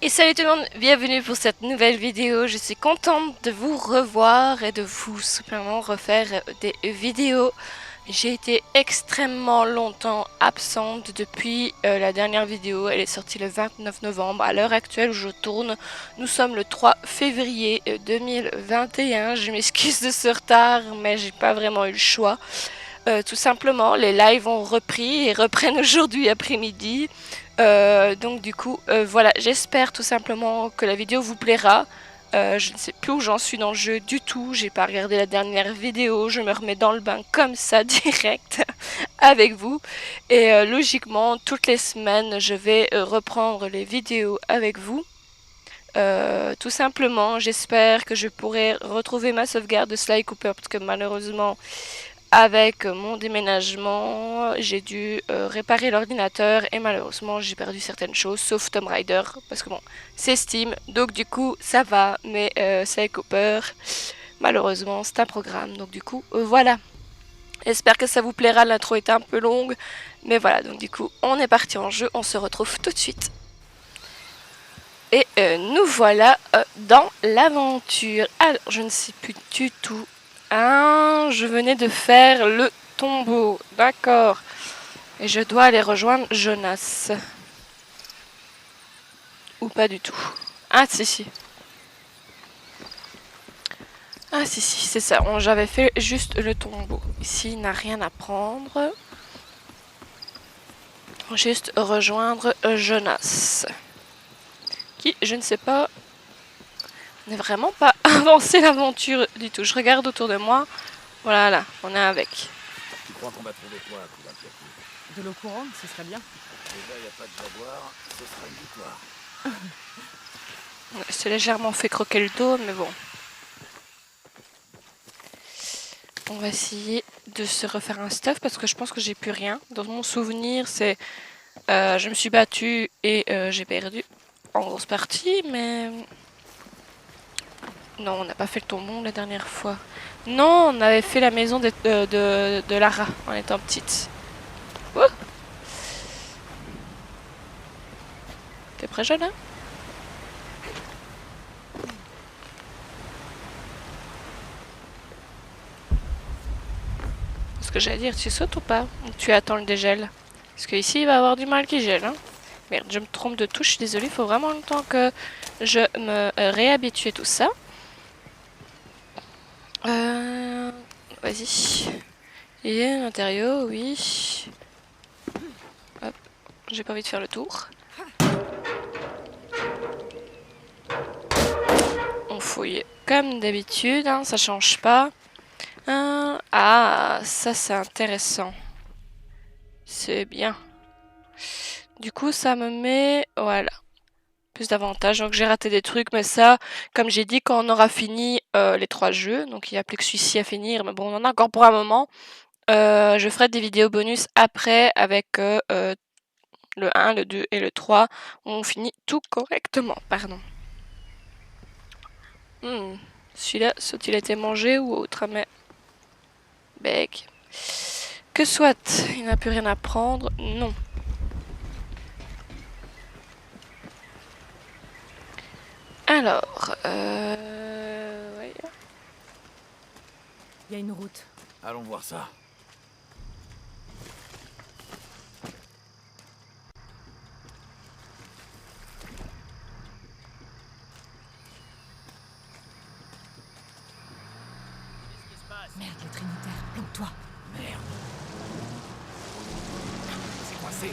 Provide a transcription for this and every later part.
Et salut tout le monde, bienvenue pour cette nouvelle vidéo. Je suis contente de vous revoir et de vous simplement refaire des vidéos. J'ai été extrêmement longtemps absente depuis la dernière vidéo. Elle est sortie le 29 novembre. À l'heure actuelle où je tourne, nous sommes le 3 février 2021. Je m'excuse de ce retard, mais j'ai pas vraiment eu le choix. Tout simplement, les lives ont repris et reprennent aujourd'hui après-midi. Donc du coup, voilà, j'espère tout simplement que la vidéo vous plaira. Je ne sais plus où j'en suis dans le jeu du tout, j'ai pas regardé la dernière vidéo, je me remets dans le bain comme ça direct avec vous. Et logiquement, toutes les semaines, je vais reprendre les vidéos avec vous. Tout simplement, j'espère que je pourrai retrouver ma sauvegarde de Sly Cooper parce que malheureusement, avec mon déménagement, j'ai dû réparer l'ordinateur et malheureusement j'ai perdu certaines choses sauf Tomb Raider parce que bon, c'est Steam donc du coup ça va, mais Sly Cooper, malheureusement c'est un programme donc du coup voilà. J'espère que ça vous plaira, l'intro était un peu longue mais voilà, donc du coup on est parti en jeu, on se retrouve tout de suite. Et nous voilà dans l'aventure. Alors, je ne sais plus du tout. Ah, je venais de faire le tombeau. D'accord. Et je dois aller rejoindre Jonas. Ou pas du tout. Ah, si, si. Ah, si, si, c'est ça. J'avais fait juste le tombeau. Ici, il n'a rien à prendre. Juste rejoindre Jonas. Qui, je ne sais pas, n'est vraiment pas avancé l'aventure du tout. Je regarde autour de moi. Voilà, on est avec. Tu crois qu'on va trouver quoi à coups d'un pied? De l'eau courante, ce serait bien. Déjà, y a pas de jaguar, ce sera une victoire. C'est légèrement fait croquer le dos, mais bon. On va essayer de se refaire un stuff parce que je pense que j'ai plus rien. Dans mon souvenir, c'est je me suis battue et j'ai perdu en grosse partie, mais non, on n'a pas fait le tombeau la dernière fois. Non, on avait fait la maison de Lara en étant petite. Oh, t'es prêt, jeune, hein? Ce que j'allais dire, tu sautes ou pas? Ou tu attends le dégel? Parce que ici, il va y avoir du mal qui gèle, hein. Merde, je me trompe de touche, je suis désolée, il faut vraiment le temps que je me réhabitue à tout ça. Vas-y. Et un matériau, oui. Hop, j'ai pas envie de faire le tour. On fouille comme d'habitude, hein, ça change pas. Ah, ça c'est intéressant. C'est bien. Du coup, ça me met... Voilà. Plus d'avantages. Donc j'ai raté des trucs, mais ça, comme j'ai dit, quand on aura fini les 3 jeux, donc il n'y a plus que celui-ci à finir, mais bon, on en a encore pour un moment. Je ferai des vidéos bonus après avec le 1, le 2 et le 3. On finit tout correctement, pardon. Celui-là, soit il a été mangé ou autre, mais... Bec. Que soit, il n'a plus rien à prendre, non. Alors, ouais. Il y a une route. Allons voir ça. Merde, le Trinitaire, plante-toi. Merde. C'est coincé.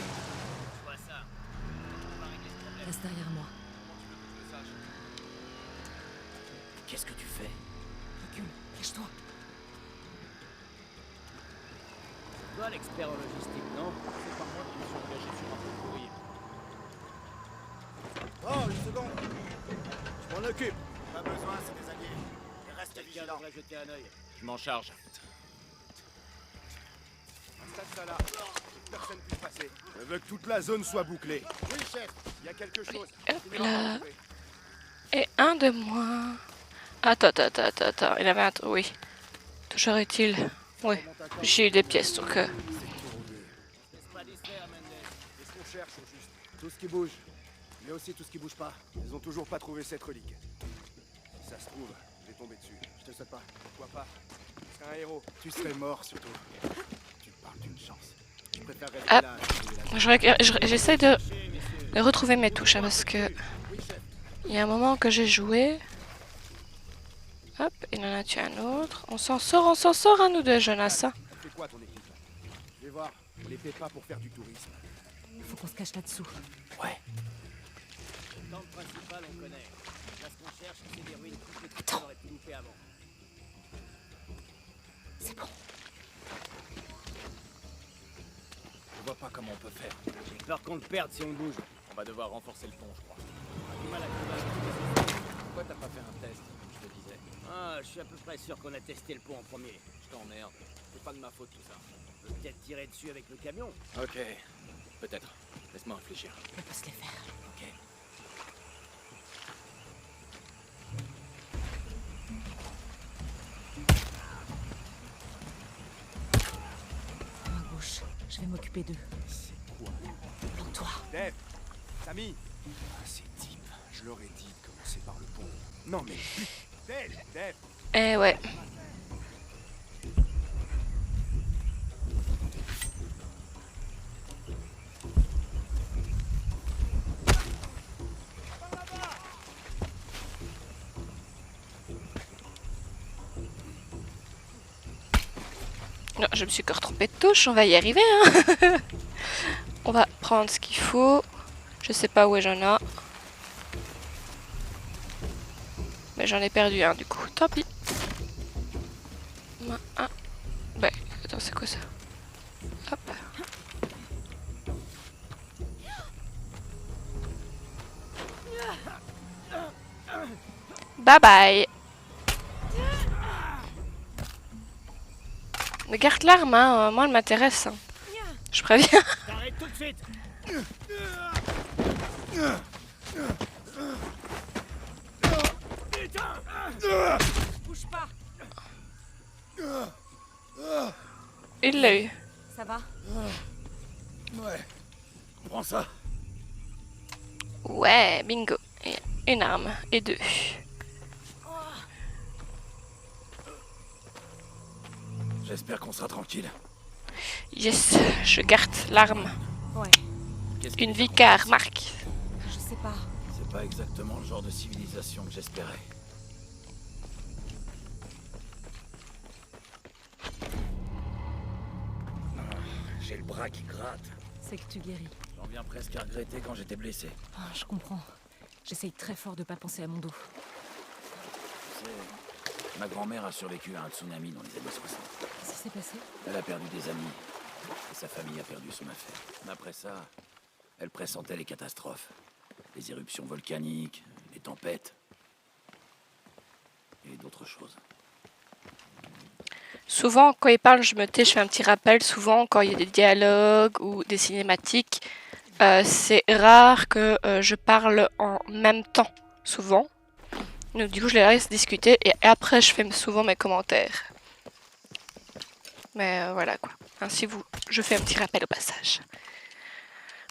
Reste derrière moi. Qu'est-ce que tu fais? Recule, cache-toi. Toi, l'expert en logistique, non? C'est pas moi qui me suis engagé sur un peu de courrier. Oh, une seconde. Je m'en occupe. Pas besoin, c'est des alliés. Reste Quelqu'un vigilant. devrait jeter un œil. Je m'en charge. Installe ça là. Personne puisse passer. Je veux que toute la zone soit bouclée. Oui, chef. Il y a quelque chose. Hop là. Et un de moins. Attends. Il avait un... Oui. Toujours utile. Oui. J'ai eu des pièces, donc... Laisse pas distraire, Mendes. Qu'est-ce qu'on cherche au juste? Tout ce qui bouge. Il y a aussi tout ce qui bouge pas. Ils ont toujours pas trouvé cette relique. Si ça se trouve, je vais tomber dessus. Je te le souhaite pas. Pourquoi pas? Tu serais un héros. Tu serais mort surtout. Tu me parles d'une chance. Je préfère rester Ah. là. Et jouer la- J'essaie de retrouver mes touches hein, parce que Oui, chef. il y a un moment que j'ai joué. Hop, il en a tué un autre. On s'en sort à nous deux, Jonas. Hein. Ça fait quoi ton équipe là? Je vais voir. On les paie pas pour faire du tourisme. Faut qu'on se cache là-dessous. Ouais. Le temple principal, on connaît. Là, ce qu'on cherche, c'est des ruines toutes les qu'on aurait pu louper avant. C'est bon. Je vois pas comment on peut faire. J'ai peur qu'on le perde si on bouge. On va devoir renforcer le pont, je crois. On a du mal à convaincre. Pourquoi t'as pas fait un test, comme je te disais? Ah, je suis à peu près sûr qu'on a testé le pont en premier. Je t'emmerde. C'est pas de ma faute tout ça. On peut peut-être tirer dessus avec le camion. Ok. Peut-être. Laisse-moi réfléchir. On peut se les faire. Ok. À gauche. Je vais m'occuper d'eux. C'est quoi? Plante-toi. Dave! Samy! Ah, ces types. Je leur ai dit de commencer par le pont. Non mais... Dave! Dave! Eh ouais. Non, je me suis encore trompée de touche, on va y arriver. Hein. On va prendre ce qu'il faut. Je sais pas où est Jonah. Mais j'en ai perdu un du coup, tant pis. Un. Ouais, attends, c'est quoi ça? Hop. Bye bye. Mais garde l'arme, hein. Moi elle m'intéresse. Hein. Je préviens. T'arrêtes tout de suite. Bouge pas. Il l'a eu. Ça va? Ouais. Prends ça. Ouais, bingo. Et une arme et deux. J'espère qu'on sera tranquille. Yes, je garde l'arme. Ouais. Qu'est-ce Une qui est vicar, Marc. Je sais pas. C'est pas exactement le genre de civilisation que j'espérais. J'ai le bras qui gratte. C'est que tu guéris. J'en viens presque à regretter quand j'étais blessé. Ah, je comprends. J'essaye très fort de pas penser à mon dos. Ma grand-mère a survécu à un tsunami dans les années 60. Qu'est-ce qui s'est passé? Elle a perdu des amis. Et sa famille a perdu son affaire. Mais après ça, elle pressentait les catastrophes. Les éruptions volcaniques, les tempêtes. Et d'autres choses. Souvent, quand il parle, je me tais, je fais un petit rappel. Souvent, quand il y a des dialogues ou des cinématiques, c'est rare que je parle en même temps, souvent. Donc, du coup, je les laisse discuter et après, je fais souvent mes commentaires. Mais voilà quoi. Ainsi, je fais un petit rappel au passage.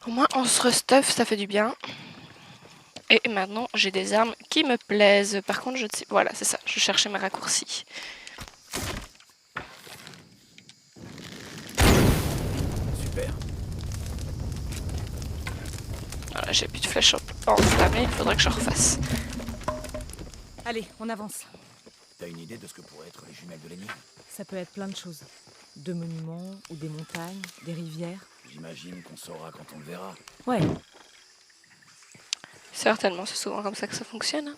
Au moins, on se restuff, ça fait du bien. Et maintenant, j'ai des armes qui me plaisent. Par contre, je ne sais... Voilà, c'est ça. Je cherchais mes raccourcis. Super. Voilà, j'ai plus de flèches enflammées, il faudrait que je refasse. Allez, on avance. T'as une idée de ce que pourraient être les jumelles de l'énigme? Ça peut être plein de choses. De monuments, ou des montagnes, des rivières. J'imagine qu'on saura quand on le verra. Ouais. Certainement, c'est souvent comme ça que ça fonctionne. Hein.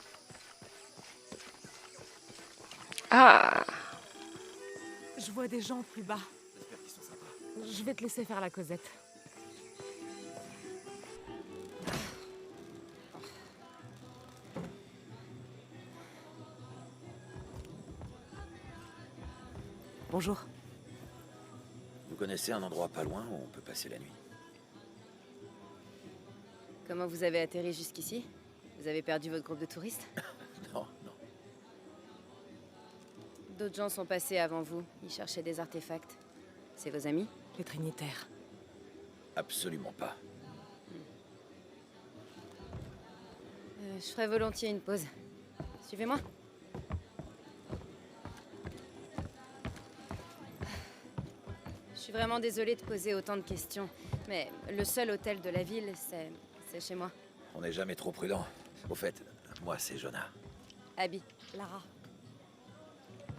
Ah, Je vois des gens plus bas. J'espère qu'ils sont sympas. Je vais te laisser faire la causette. Bonjour. Vous connaissez un endroit pas loin où on peut passer la nuit? Comment vous avez atterri jusqu'ici? Vous avez perdu votre groupe de touristes? Non, non. D'autres gens sont passés avant vous. Ils cherchaient des artefacts. C'est vos amis? Les Trinitaires. Absolument pas. Je ferais volontiers une pause. Suivez-moi. Je suis vraiment désolée de poser autant de questions, mais le seul hôtel de la ville, c'est chez moi. On n'est jamais trop prudent. Au fait, moi, c'est Jonah. Abby, Lara,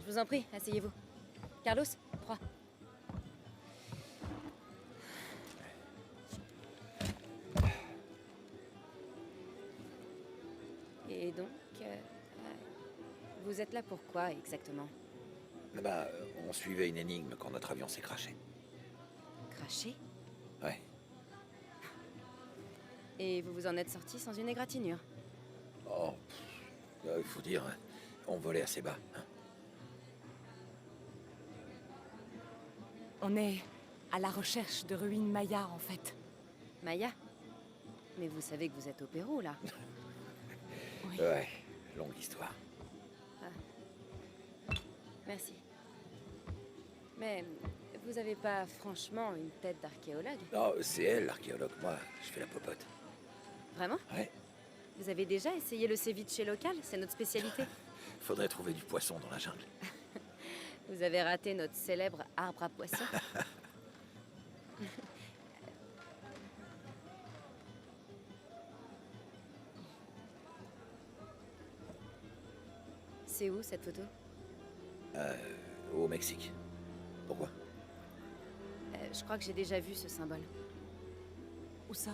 je vous en prie, asseyez-vous. Carlos, Froid. Et donc, vous êtes là pour quoi exactement? Bah, on suivait une énigme quand notre avion s'est crashé. Cracher? Ouais. Et vous vous en êtes sorti sans une égratignure? Oh, il faut dire, hein, on volait assez bas. Hein. on est à la recherche de ruines mayas, en fait. Maya? Mais vous savez que vous êtes au Pérou, là. Oui. Ouais, longue histoire. Merci. Mais vous avez pas franchement une tête d'archéologue? Non, c'est elle, l'archéologue. Moi, je fais la popote. Vraiment? Ouais, Vous avez déjà essayé le ceviche local? C'est notre spécialité. faudrait trouver du poisson dans la jungle. Vous avez raté notre célèbre arbre à poissons. C'est où cette photo? Au Mexique. Pourquoi? Je crois que j'ai déjà vu ce symbole. Où ça?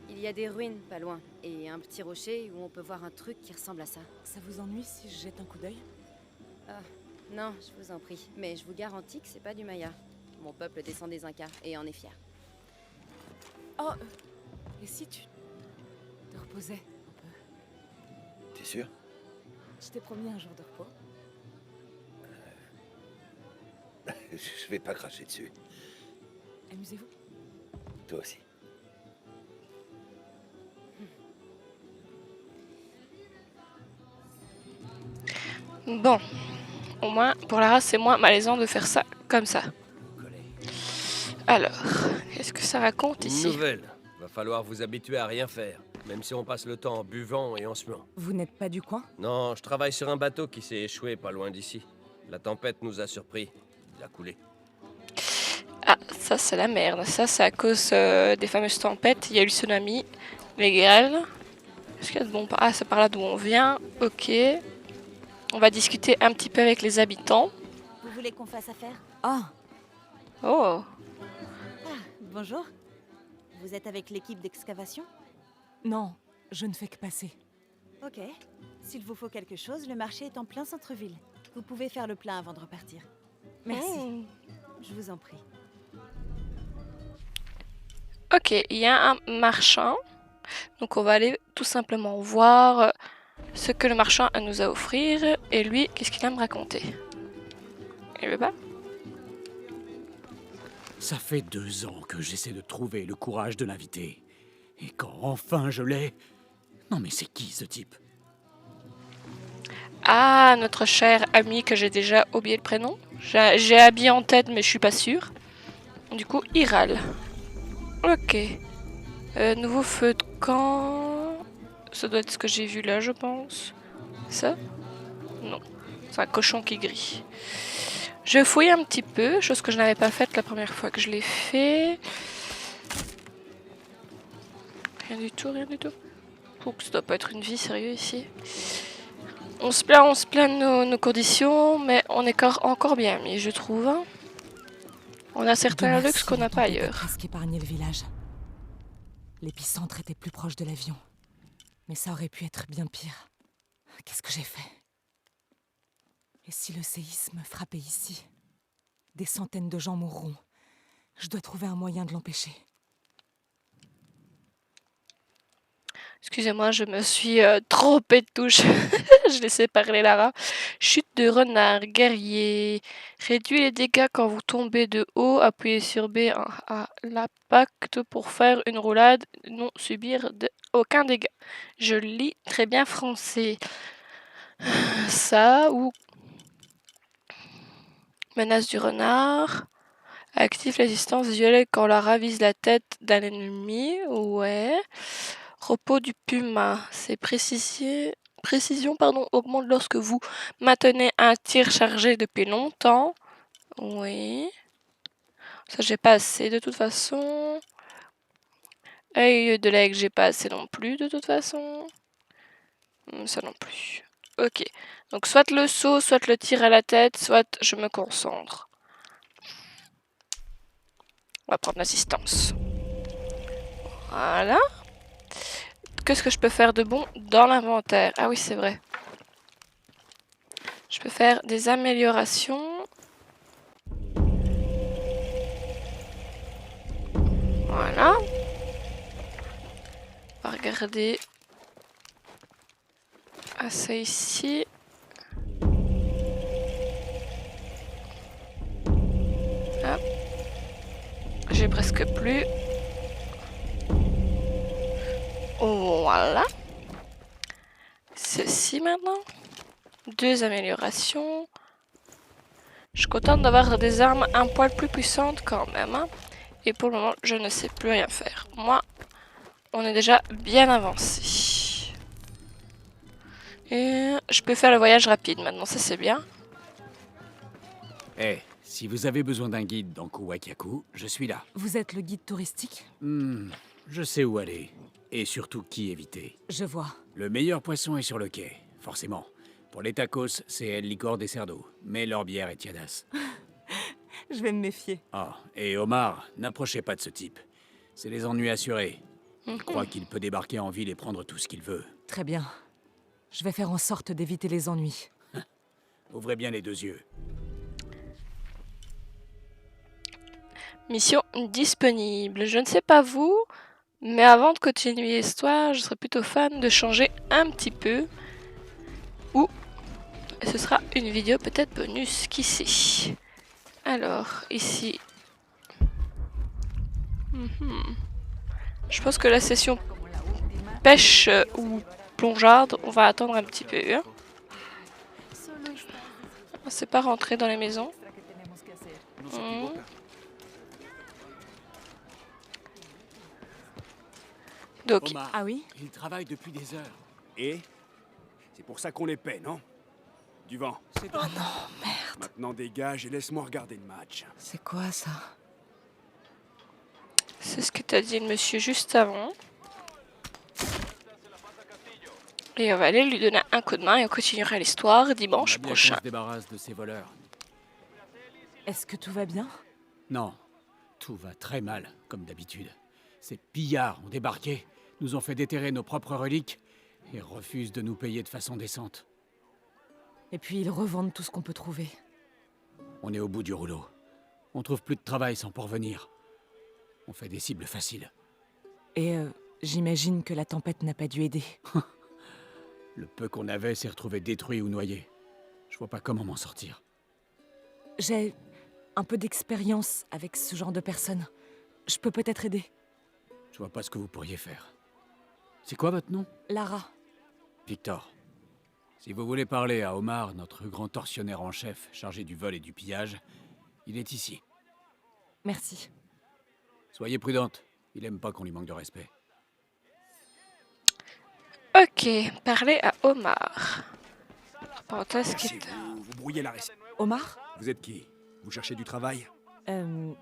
Il y a des ruines pas loin, et un petit rocher où on peut voir un truc qui ressemble à ça. Ça vous ennuie si je jette un coup d'œil? Non, je vous en prie, mais je vous garantis que c'est pas du Maya. Mon peuple descend des Incas, et en est fier. Oh, et si tu te reposais un peu? T'es sûr? Je t'ai promis un jour de repos. Je vais pas cracher dessus. Amusez-vous. Toi aussi. Bon, au moins, pour Lara, c'est moins malaisant de faire ça comme ça. Alors, qu'est-ce que ça raconte Une ici? nouvelle. Va falloir vous habituer à rien faire, même si on passe le temps en buvant et en se muant. Vous n'êtes pas du coin? Non, je travaille sur un bateau qui s'est échoué pas loin d'ici. La tempête nous a surpris. Il a coulé. Ah, ça c'est la merde. Ça c'est à cause des fameuses tempêtes. Il y a eu le tsunami, les grêles. Est-ce qu'il y a de bon par... Ah, c'est par là d'où on vient. Ok. On va discuter un petit peu avec les habitants. Vous voulez qu'on fasse affaire? Ah, Oh, Bonjour. Vous êtes avec l'équipe d'excavation? non, je ne fais que passer. Ok. S'il vous faut quelque chose, le marché est en plein centre-ville. Vous pouvez faire le plein avant de repartir. Merci. Hmm. Je vous en prie. Ok, il y a un marchand. Donc on va aller tout simplement voir ce que le marchand a nous à offrir. Et lui, qu'est-ce qu'il a à me raconter? Il veut pas? Ça fait 2 ans que j'essaie de trouver le courage de l'inviter. Et quand enfin je l'ai... Non mais c'est qui ce type? Ah, notre cher ami que j'ai déjà oublié le prénom. J'ai Abby en tête, mais je suis pas sûre. Du coup, il râle. Ok. Nouveau feu de camp. Ça doit être ce que j'ai vu là, je pense. Ça? Non. C'est un cochon qui grille. Je fouille un petit peu, chose que je n'avais pas faite la première fois que je l'ai fait. Rien du tout, rien du tout. Oh, ça doit pas être une vie, sérieux, ici. On se plaint de nos conditions, mais on est encore bien mis, je trouve. Hein. On a certains Dieu luxes qu'on n'a merci, pas la tempête a ailleurs. presque épargné le village. L'épicentre était plus proche de l'avion. Mais ça aurait pu être bien pire. Qu'est-ce que j'ai fait? Et si le séisme frappait ici? Des centaines de gens mourront. Je dois trouver un moyen de l'empêcher. Excusez-moi, je me suis trompée de touche. Je laissais parler Lara. Chute de renard, guerrier. Réduit les dégâts quand vous tombez de haut. Appuyez sur B à l'impact pour faire une roulade. Non subir aucun dégât. Je lis très bien français. Ça ou... Menace du renard. Active l'assistance visuelle quand Lara vise la tête d'un ennemi. Ouais. Repos du puma. C'est précision, pardon, augmente lorsque vous maintenez un tir chargé depuis longtemps. Oui. Ça, j'ai pas assez de toute façon. Œil de l'aigle, j'ai pas assez non plus de toute façon. Ça non plus. Ok. Donc soit le saut, soit le tir à la tête, soit je me concentre. On va prendre l'assistance. Voilà. Qu'est-ce que je peux faire de bon dans l'inventaire? Ah oui, c'est vrai. Je peux faire des améliorations. Voilà. On va regarder. Ah, ça ici. Hop. J'ai presque plus. Voilà. Ceci maintenant. 2 améliorations. Je suis contente d'avoir des armes un poil plus puissantes quand même. Hein. Et pour le moment, je ne sais plus rien faire. Moi, on est déjà bien avancé. Et je peux faire le voyage rapide maintenant, ça c'est bien. Eh, si vous avez besoin d'un guide dans Kuwakaku, je suis là. Vous êtes le guide touristique? Je sais où aller. Et surtout qui éviter. Je vois. Le meilleur poisson est sur le quai, forcément. Pour les tacos, c'est El Licor des Cerdos. Mais leur bière est tiadasse. Je vais me méfier. Ah, et Omar, n'approchez pas de ce type. C'est les ennuis assurés. Il croit qu'il peut débarquer en ville et prendre tout ce qu'il veut. Très bien. Je vais faire en sorte d'éviter les ennuis. Ouvrez bien les 2 yeux. Mission disponible. Je ne sais pas vous, mais avant de continuer l'histoire, je serais plutôt fan de changer un petit peu. Ou ce sera une vidéo peut-être bonus, qui sait. Alors, ici. Je pense que la session pêche ou plongearde, on va attendre un petit peu. Hein. C'est pas rentré dans les maisons. Donc, Omar, Ah oui? il travaille depuis des heures. Et c'est pour ça qu'on les paie, non? Du vent. Oh non, merde. Maintenant dégage et laisse-moi regarder le match. C'est quoi ça? c'est ce que t'as dit le monsieur juste avant. Et on va aller lui donner un coup de main et on continuera l'histoire dimanche On a bien prochain. qu'on se débarrasse de ces voleurs. Est-ce que tout va bien? Non, tout va très mal, comme d'habitude. Ces pillards ont débarqué, nous ont fait déterrer nos propres reliques et refusent de nous payer de façon décente. Et puis ils revendent tout ce qu'on peut trouver. On est au bout du rouleau. On trouve plus de travail sans pourvenir. On fait des cibles faciles. Et j'imagine que la tempête n'a pas dû aider. Le peu qu'on avait s'est retrouvé détruit ou noyé. Je vois pas comment m'en sortir. J'ai un peu d'expérience avec ce genre de personnes. Je peux peut-être aider. Je vois pas ce que vous pourriez faire. C'est quoi votre nom? Lara. Victor. Si vous voulez parler à Omar, notre grand tortionnaire en chef chargé du vol et du pillage, il est ici. Merci. Soyez prudente, il aime pas qu'on lui manque de respect. Ok, parler à Omar. Parenthèse qui Si vous brouillez la récit. Omar? Vous êtes qui? Vous cherchez du travail? Euh...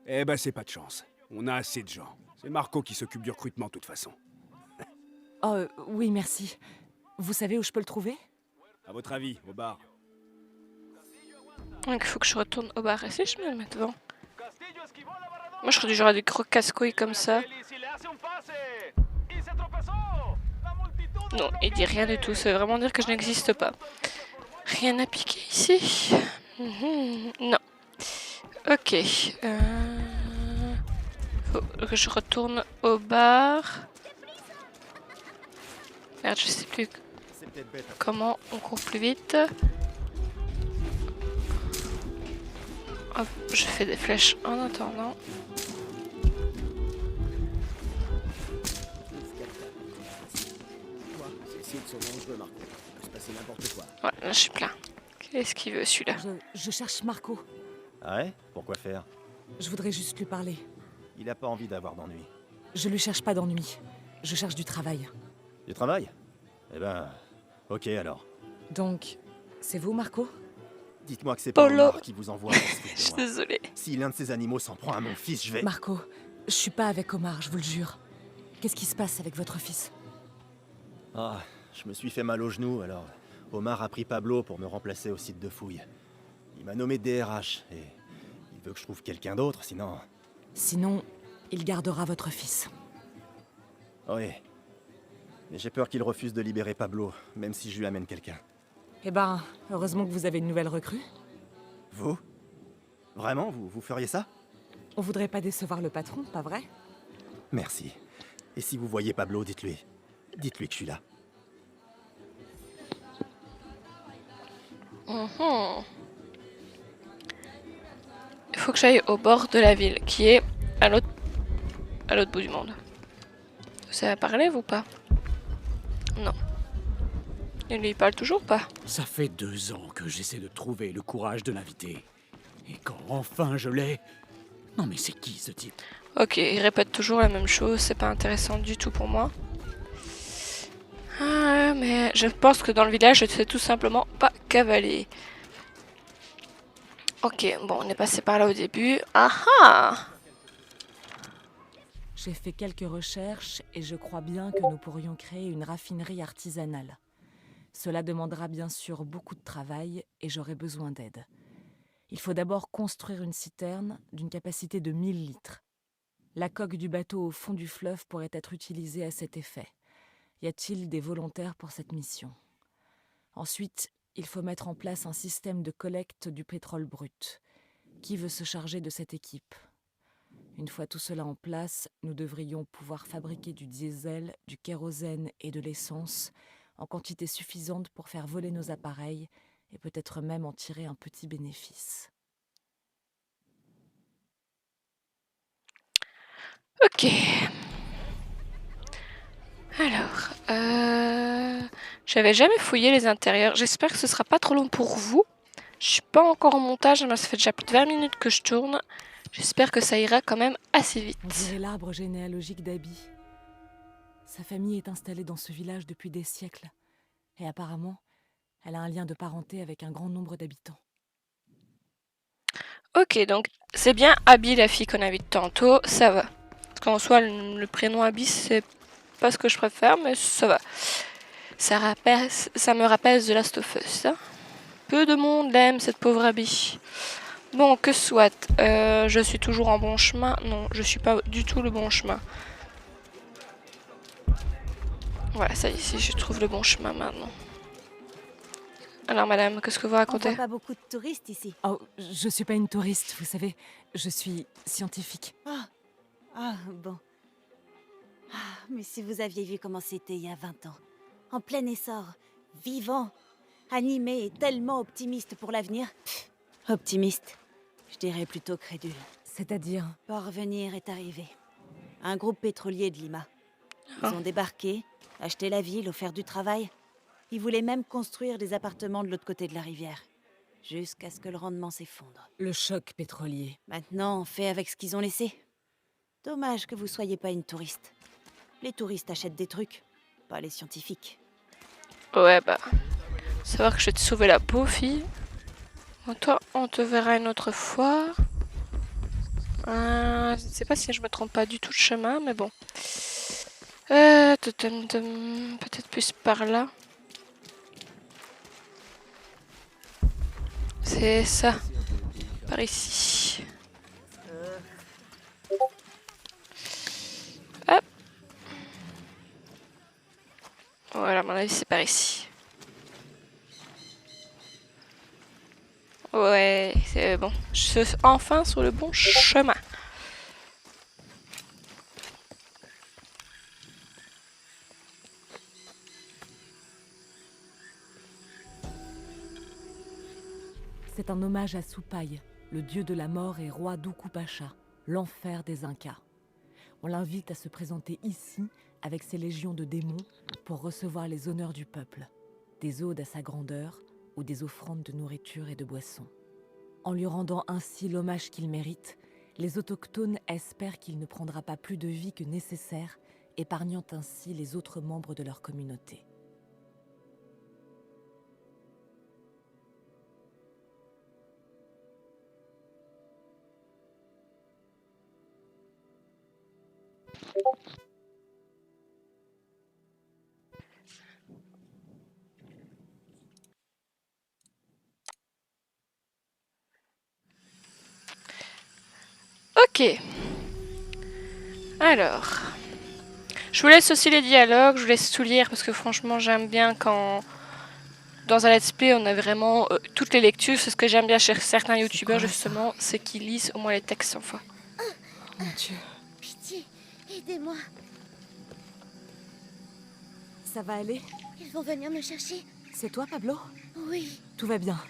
Eh ben c'est pas de chance. On a assez de gens. C'est Marco qui s'occupe du recrutement de toute façon. Oh, oui, merci. Vous savez où je peux le trouver? À votre avis, au bar? Donc il faut que je retourne au bar. Et si je me mets devant? Moi je serais du genre à des gros casse-couilles comme ça. Non, il dit rien du tout. Ça veut vraiment dire que je n'existe pas. Rien à piquer ici? Non. Ok. Faut que je retourne au bar. Merde, je sais plus comment on court plus vite. Hop, je fais des flèches en attendant. Ouais, là je suis plein. Qu'est-ce qu'il veut celui-là? Je cherche Marco. Ah ouais? Pourquoi faire? Je voudrais juste lui parler. Il a pas envie d'avoir d'ennui. Je lui cherche pas d'ennui. Je cherche du travail. Du travail? Eh ben... Ok alors. Donc, c'est vous, Marco? Dites-moi que c'est pas Polo. Omar qui vous envoie pour se foutre Je de suis moi. désolée. Si l'un de ces animaux s'en prend à mon fils, je vais... Marco, je suis pas avec Omar, je vous le jure. Qu'est-ce qui se passe avec votre fils? Ah, je me suis fait mal au genou, alors... Omar a pris Pablo pour me remplacer au site de fouille. Il m'a nommé DRH, et... il veut que je trouve quelqu'un d'autre, sinon... Sinon, il gardera votre fils. Oui. Mais j'ai peur qu'il refuse de libérer Pablo, même si je lui amène quelqu'un. Eh ben, heureusement que vous avez une nouvelle recrue. Vous? Vraiment, vous feriez ça? On voudrait pas décevoir le patron, pas vrai? Merci. Et si vous voyez Pablo, dites-lui. Dites-lui que je suis là. Il faut que j'aille au bord de la ville, qui est à l'autre bout du monde. Vous savez parler, vous, pas? Non. Il lui parle toujours pas. Ça fait 2 ans que j'essaie de trouver le courage de l'inviter. Et quand enfin je l'ai... Non mais c'est qui ce type? Ok, il répète toujours la même chose, c'est pas intéressant du tout pour moi. Ah, mais je pense que dans le village, je ne sais tout simplement pas cavaler. Ok, bon, on est passé par là au début. Ah ah! J'ai fait quelques recherches et je crois bien que nous pourrions créer une raffinerie artisanale. Cela demandera bien sûr beaucoup de travail et j'aurai besoin d'aide. Il faut d'abord construire une citerne d'une capacité de 1000 litres. La coque du bateau au fond du fleuve pourrait être utilisée à cet effet. Y a-t-il des volontaires pour cette mission? Ensuite, il faut mettre en place un système de collecte du pétrole brut. Qui veut se charger de cette équipe? Une fois tout cela en place, nous devrions pouvoir fabriquer du diesel, du kérosène et de l'essence en quantité suffisante pour faire voler nos appareils et peut-être même en tirer un petit bénéfice. Ok. Alors, j'avais jamais fouillé les intérieurs. J'espère que ce sera pas trop long pour vous. Je suis pas encore en montage, mais ça fait déjà plus de 20 minutes que je tourne. J'espère que ça ira quand même assez vite. On dirait l'arbre généalogique d'Abby. Sa famille est installée dans ce village depuis des siècles. Et apparemment, elle a un lien de parenté avec un grand nombre d'habitants. Ok, donc c'est bien Abby, la fille qu'on a vue tantôt, ça va. Parce qu'en soi, le prénom Abby, c'est pas ce que je préfère, mais ça va. Ça me rappelle The Last of Us. Hein. Peu de monde l'aime, cette pauvre Abby. Bon, que soit. Je suis toujours en bon chemin. Non, je suis pas du tout le bon chemin. Voilà, ça y est, je trouve le bon chemin maintenant. Alors, madame, qu'est-ce que vous On racontez? voit pas beaucoup de touristes ici. Oh, je suis pas une touriste, vous savez. Je suis scientifique. Ah, bon. Ah, mais si vous aviez vu comment c'était il y a 20 ans. En plein essor, vivant, animé et tellement optimiste pour l'avenir. Optimiste. Je dirais plutôt crédule. C'est-à-dire... Porvenir est arrivé. Un groupe pétrolier de Lima. Ils ont débarqué, acheté la ville, offert du travail. Ils voulaient même construire des appartements de l'autre côté de la rivière. Jusqu'à ce que le rendement s'effondre. Le choc pétrolier. Maintenant, on fait avec ce qu'ils ont laissé. Dommage que vous soyez pas une touriste. Les touristes achètent des trucs, pas les scientifiques. Ouais, bah. Savoir que je vais te sauver la peau, fille. Bon, toi, on te verra une autre fois. Je ne sais pas si je me trompe pas du tout de chemin, mais bon. Peut-être plus par là. C'est ça. Par ici. Hop. Voilà, à mon avis, c'est par ici. Ouais, c'est bon. Je suis enfin sur le bon chemin. C'est un hommage à Supai, le dieu de la mort et roi d'Ukupacha, l'enfer des Incas. On l'invite à se présenter ici avec ses légions de démons pour recevoir les honneurs du peuple, des odes à sa grandeur ou des offrandes de nourriture et de boissons. En lui rendant ainsi l'hommage qu'il mérite, les autochtones espèrent qu'il ne prendra pas plus de vie que nécessaire épargnant ainsi les autres membres de leur communauté. Ok. Alors. Je vous laisse aussi les dialogues, je vous laisse tout lire parce que franchement j'aime bien quand dans un let's play on a vraiment toutes les lectures. C'est ce que j'aime bien chez certains youtubeurs justement, c'est qu'ils lisent au moins les textes 100 fois. Mon Dieu. Pitié, aidez-moi. Ça va aller? Ils vont venir me chercher. C'est toi, Pablo? Oui. Tout va bien.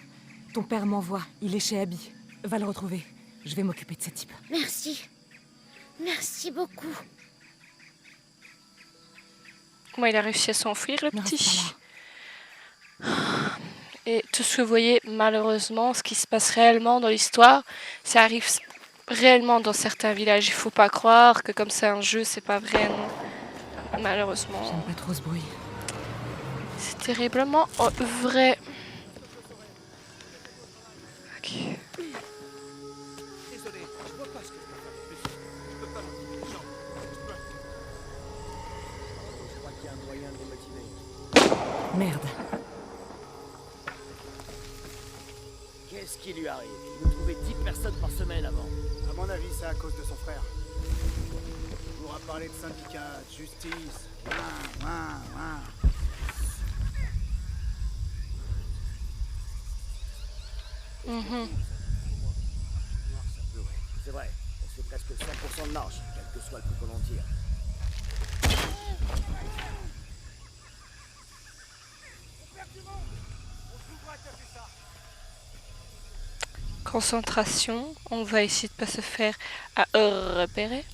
Ton père m'envoie, il est chez Abby. Va le retrouver. Je vais m'occuper de ce type. Merci. Merci beaucoup. Moi il a réussi à s'enfuir le Ne reste petit. pas là. Et tout ce que vous voyez malheureusement, ce qui se passe réellement dans l'histoire, ça arrive réellement dans certains villages. Il faut pas croire que comme c'est un jeu, c'est pas vrai, non. Malheureusement. J'aime pas trop ce bruit. C'est terriblement vrai. Ok. Désolé, je vois pas ce que je peux faire de plus. Je peux pas m'en non, je peux. Je crois qu'il y a un moyen de les motiver. Merde. Qu'est-ce qui lui arrive? Il nous trouvait 10 personnes par semaine avant. À mon avis, c'est à cause de son frère. Il pourra parler de syndicat, de justice. Mhm. C'est vrai, on fait presque 100% de marge, quel que soit le coup qu'on en tire. Concentration. On va essayer de pas se faire à repérer.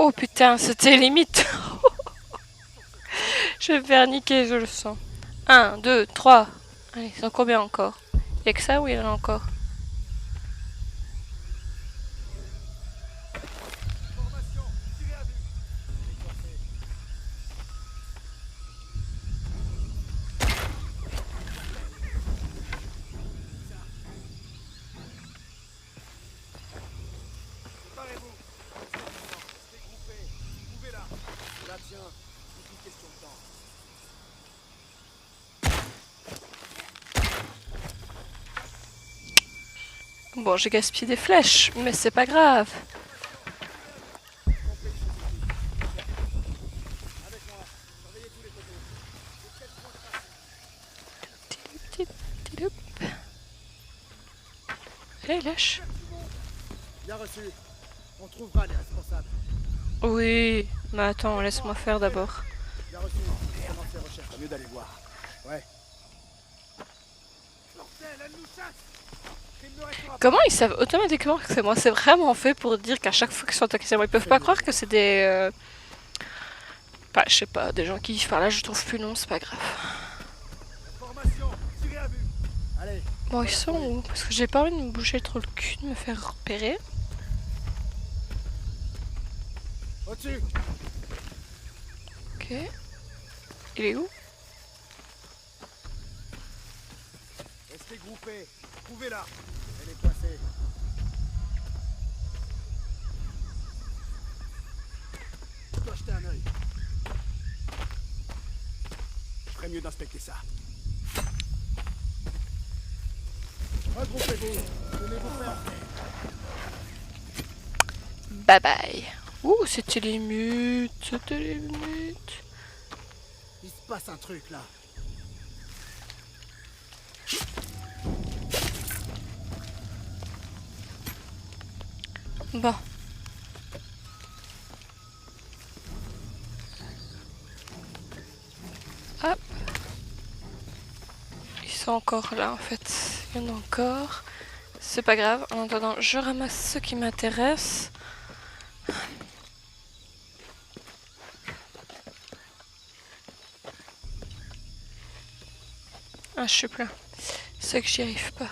Oh putain, c'était limite. Je vais me faire niquer, je le sens. 1, 2, 3. Allez, c'est combien encore? Y'a que ça ou il y en a encore? Préparez-vous. Restez groupés. Trouvez là. Là, tiens. C'est une question de temps. Bon, j'ai gaspillé des flèches, mais c'est pas grave. Tidoup. Allez, lâche. Bien reçu. On trouvera les responsables. Oui, mais attends, laisse-moi faire d'abord. Bien reçu. On commence les recherches. Mieux d'aller voir. Ouais. Bordel, elle nous chasse. Il ne restera pas. Comment ils savent automatiquement que c'est moi? C'est vraiment fait pour dire qu'à chaque fois qu'ils sont attaqués, ils peuvent pas croire que c'est des... Bah, je sais pas, des gens qui vivent par là, je trouve plus long, c'est pas grave. Formation. Tirez à vue. Allez. Bon, ils sont où? Parce que j'ai pas envie de me bouger trop le cul, de me faire repérer. Au-dessus. Ok. Il est où? Restez groupés. Trouvez-la. Elle est coincée. Je dois jeter un œil. Je ferais mieux d'inspecter ça. Regroupez-vous. Tenez-vous ferme. Bye bye. Ouh, c'était les mutes, c'était les mutes. Il se passe un truc là. Bon. Hop. Ils sont encore là en fait. Il y en a encore. C'est pas grave. En attendant, je ramasse ce qui m'intéresse. Ah, je suis plein. sais que j'y arrive pas.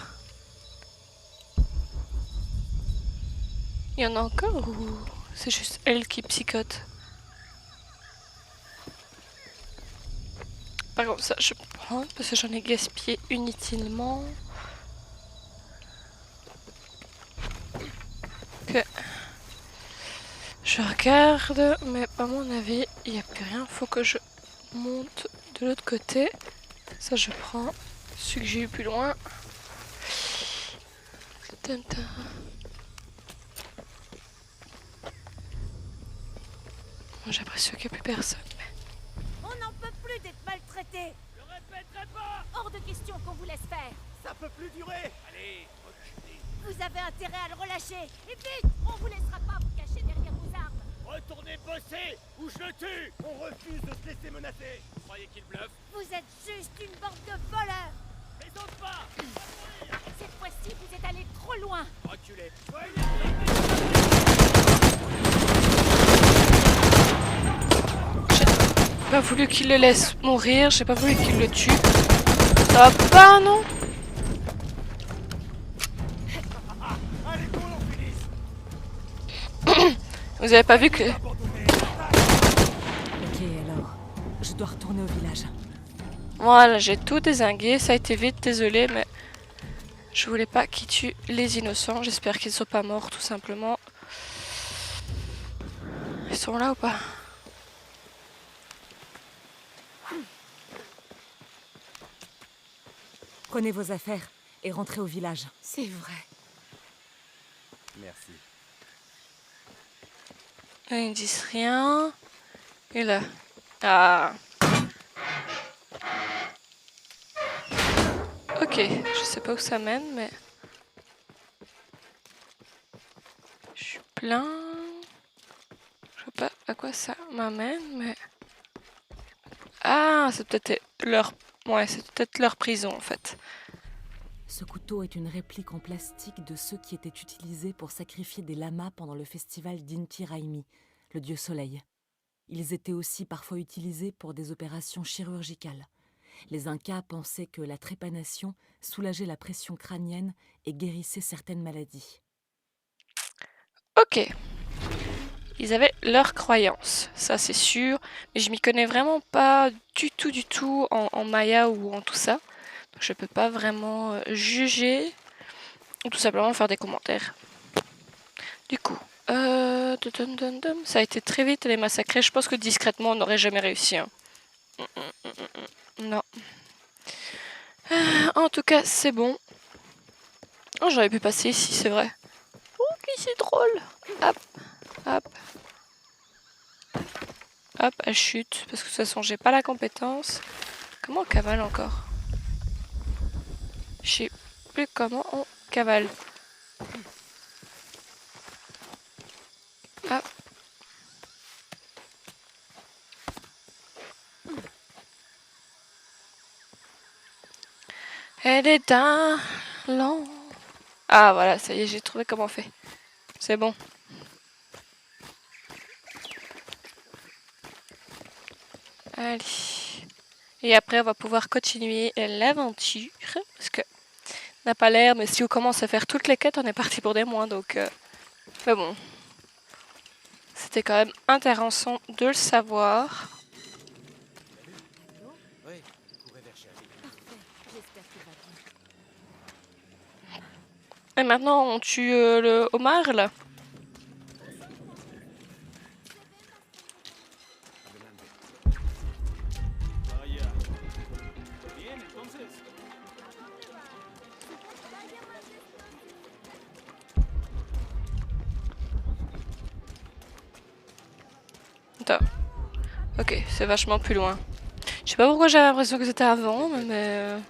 Il y en a encore ou c'est juste elle qui psychote? Par contre, ça je prends parce que j'en ai gaspillé inutilement. Ok. Je regarde, mais à mon avis, il n'y a plus rien. Faut que je monte de l'autre côté. Ça, je prends celui que j'ai eu plus loin. Tintin. J'ai l'impression qu'il n'y a plus personne. On n'en peut plus d'être maltraité. Je répéterai pas. Hors de question qu'on vous laisse faire. Ça peut plus durer. Allez, reculez. Vous avez intérêt à le relâcher. Et vite, on vous laissera pas vous cacher derrière vos armes. Retournez bosser ou je le tue. On refuse de se laisser menacer. Vous croyez qu'il bluffe? Vous êtes juste une bande de voleurs. Les autres pas. Cette fois-ci, vous êtes allés trop loin. Reculez. J'ai pas voulu qu'il le laisse mourir, j'ai pas voulu qu'il le tue. Ça va pas, non? Vous avez pas vu que... Ok, alors. Je dois retourner au village. Voilà, j'ai tout dézingué, ça a été vite, désolé, mais... Je voulais pas qu'ils tuent les innocents, j'espère qu'ils sont pas morts, tout simplement. Ils sont là ou pas? Prenez vos affaires et rentrez au village. C'est vrai. Merci. Ils ne disent rien. Et là... Ah... Ok, je sais pas où ça mène, mais... Je suis plein... Je sais pas à quoi ça m'amène, mais... Ah, c'est peut-être leur... Ouais, c'est peut-être leur prison, en fait. Ce couteau est une réplique en plastique de ceux qui étaient utilisés pour sacrifier des lamas pendant le festival d'Inti Raymi, le dieu soleil. Ils étaient aussi parfois utilisés pour des opérations chirurgicales. Les Incas pensaient que la trépanation soulageait la pression crânienne et guérissait certaines maladies. Ok. Ils avaient leurs croyances, ça c'est sûr. Mais je m'y connais vraiment pas du tout en maya ou en tout ça. Donc je peux pas vraiment juger. Ou tout simplement faire des commentaires. Du coup, ça a été très vite les massacrer. Je pense que discrètement on n'aurait jamais réussi. Hein. Non. En tout cas, c'est bon. Oh, j'aurais pu passer ici, c'est vrai. Ok, c'est drôle. Hop, hop. Hop, elle chute. Parce que de toute façon, j'ai pas la compétence. Comment on cavale encore? Je sais plus comment on cavale. Hop. Elle est d'un lent. Ah voilà, ça y est, j'ai trouvé comment on fait. C'est bon. Allez. Et après, on va pouvoir continuer l'aventure. Parce que n'a pas l'air, mais si on commence à faire toutes les quêtes, on est parti pour des mois. Donc, mais bon. C'était quand même intéressant de le savoir. Oui, courez vers Charlie. J'espère qu'il va bien. Et maintenant, on tue le homard, là. Vaya. Bien, entonces. Attends. Ok, c'est vachement plus loin. Je sais pas pourquoi j'avais l'impression que c'était avant, mais...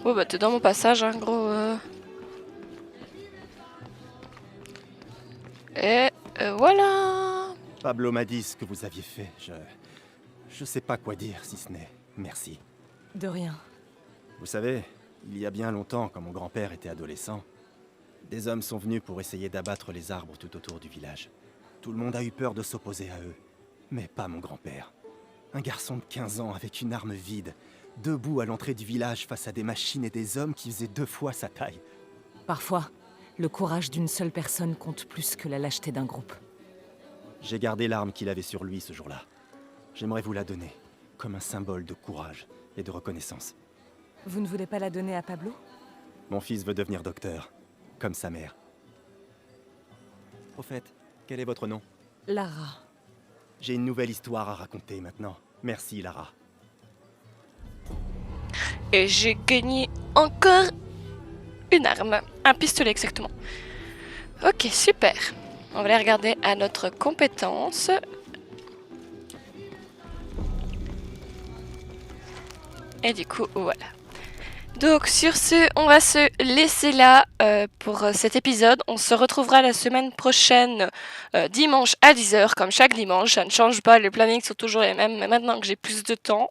Oh bah t'es dans mon passage, hein, gros. Et voilà. Pablo m'a dit ce que vous aviez fait. Je sais pas quoi dire si ce n'est merci. De rien. Vous savez, il y a bien longtemps, quand mon grand-père était adolescent, des hommes sont venus pour essayer d'abattre les arbres tout autour du village. Tout le monde a eu peur de s'opposer à eux. Mais pas mon grand-père. Un garçon de 15 ans avec une arme vide, debout à l'entrée du village face à des machines et des hommes qui faisaient 2 fois sa taille. Parfois, le courage d'une seule personne compte plus que la lâcheté d'un groupe. J'ai gardé l'arme qu'il avait sur lui ce jour-là. J'aimerais vous la donner, comme un symbole de courage et de reconnaissance. Vous ne voulez pas la donner à Pablo? Mon fils veut devenir docteur, comme sa mère. Au fait, quel est votre nom? Lara. J'ai une nouvelle histoire à raconter maintenant. Merci, Lara. Et j'ai gagné encore une arme. Un pistolet exactement. Ok, super. On va aller regarder à notre compétence. Et du coup, voilà. Donc sur ce, on va se laisser là pour cet épisode. On se retrouvera la semaine prochaine, dimanche à 10h, comme chaque dimanche. Ça ne change pas, les plannings sont toujours les mêmes. Mais maintenant que j'ai plus de temps,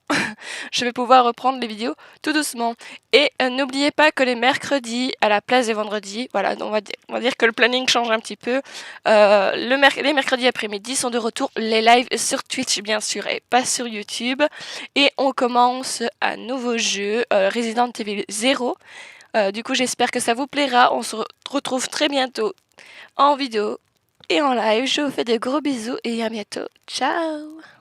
je vais pouvoir reprendre les vidéos tout doucement. Et n'oubliez pas que les mercredis, à la place des vendredis, voilà, on va dire que le planning change un petit peu. Les mercredis après-midi sont de retour. Les lives sur Twitch, bien sûr, et pas sur YouTube. Et on commence un nouveau jeu, Resident Evil 0. Du coup, j'espère que ça vous plaira. On se retrouve très bientôt en vidéo et en live. Je vous fais de gros bisous et à bientôt. Ciao!